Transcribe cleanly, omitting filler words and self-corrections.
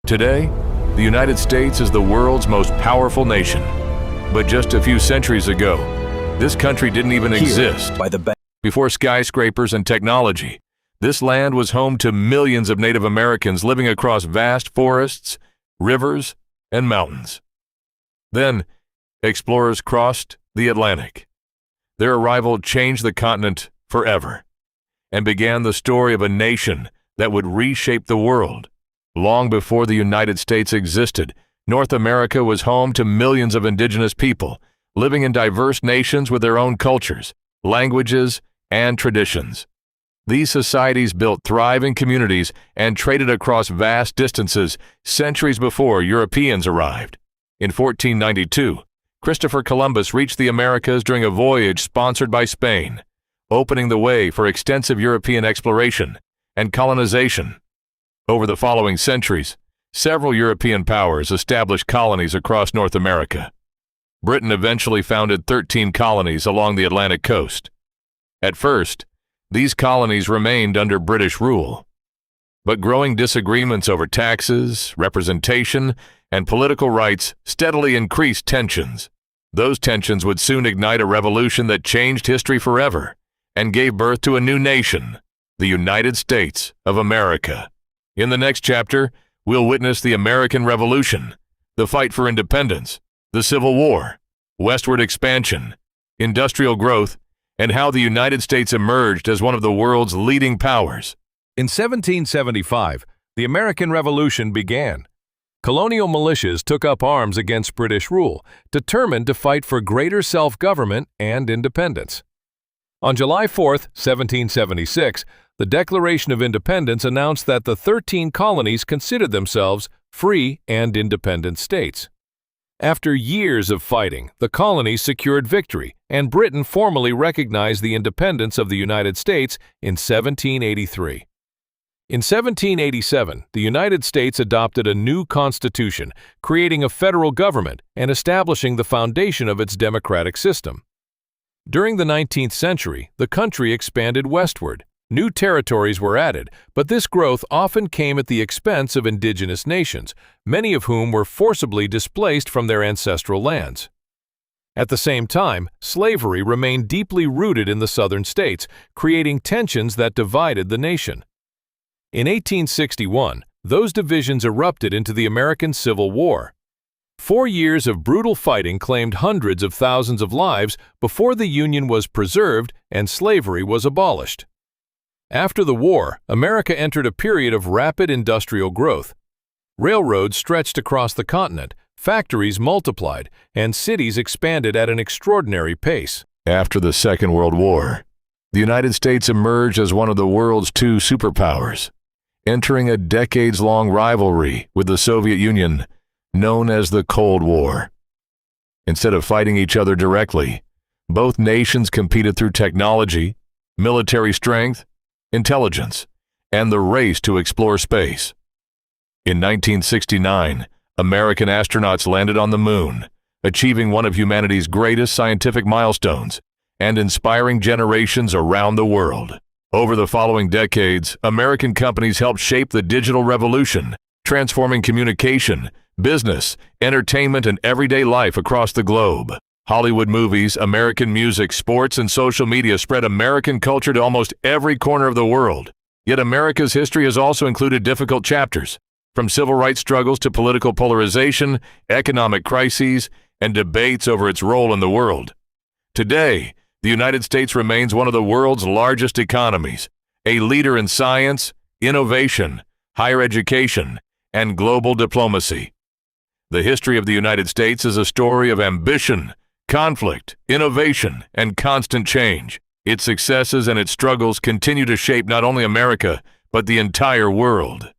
Today, the United States is the world's most powerful nation. But just a few centuries ago, this country didn't even exist. Before skyscrapers and technology, this land was home to millions of Native Americans living across vast forests, rivers, and mountains. Then, explorers crossed the Atlantic. Their arrival changed the continent forever and began the story of a nation that would reshape the world. Long before the United States existed, North America was home to millions of indigenous people living in diverse nations with their own cultures, languages, and traditions. These societies built thriving communities and traded across vast distances centuries before Europeans arrived. In 1492, Christopher Columbus reached the Americas during a voyage sponsored by Spain, opening the way for extensive European exploration and colonization. Over the following centuries, several European powers established colonies across North America. Britain eventually founded 13 colonies along the Atlantic coast. At first, these colonies remained under British rule. But growing disagreements over taxes, representation, and political rights steadily increased tensions. Those tensions would soon ignite a revolution that changed history forever and gave birth to a new nation, the United States of America. In the next chapter, we'll witness the American Revolution, the fight for independence, the Civil War, Westward Expansion, industrial growth, and how the United States emerged as one of the world's leading powers. In 1775, the American Revolution began. Colonial militias took up arms against British rule, determined to fight for greater self-government and independence. On July 4, 1776, the Declaration of Independence announced that the 13 colonies considered themselves free and independent states. After years of fighting, the colonies secured victory, and Britain formally recognized the independence of the United States in 1783. In 1787, the United States adopted a new constitution, creating a federal government and establishing the foundation of its democratic system. During the 19th century, the country expanded westward. New territories were added, but this growth often came at the expense of indigenous nations, many of whom were forcibly displaced from their ancestral lands. At the same time, slavery remained deeply rooted in the southern states, creating tensions that divided the nation. In 1861, those divisions erupted into the American Civil War. 4 years of brutal fighting claimed hundreds of thousands of lives before the Union was preserved and slavery was abolished. After the war, America entered a period of rapid industrial growth. Railroads stretched across the continent, factories multiplied, and cities expanded at an extraordinary pace. After the Second World War, the United States emerged as one of the world's two superpowers, entering a decades-long rivalry with the Soviet Union, known as the Cold War. Instead of fighting each other directly, both nations competed through technology, military strength, intelligence, and the race to explore space. In 1969, American astronauts landed on the moon, achieving one of humanity's greatest scientific milestones and inspiring generations around the world. Over the following decades, American companies helped shape the digital revolution, transforming communication, business, entertainment, and everyday life across the globe. Hollywood movies, American music, sports, and social media spread American culture to almost every corner of the world. Yet America's history has also included difficult chapters, from civil rights struggles to political polarization, economic crises, and debates over its role in the world. Today, the United States remains one of the world's largest economies, a leader in science, innovation, higher education, and global diplomacy. The history of the United States is a story of ambition, conflict, innovation, and constant change. Its successes and its struggles continue to shape not only America, but the entire world.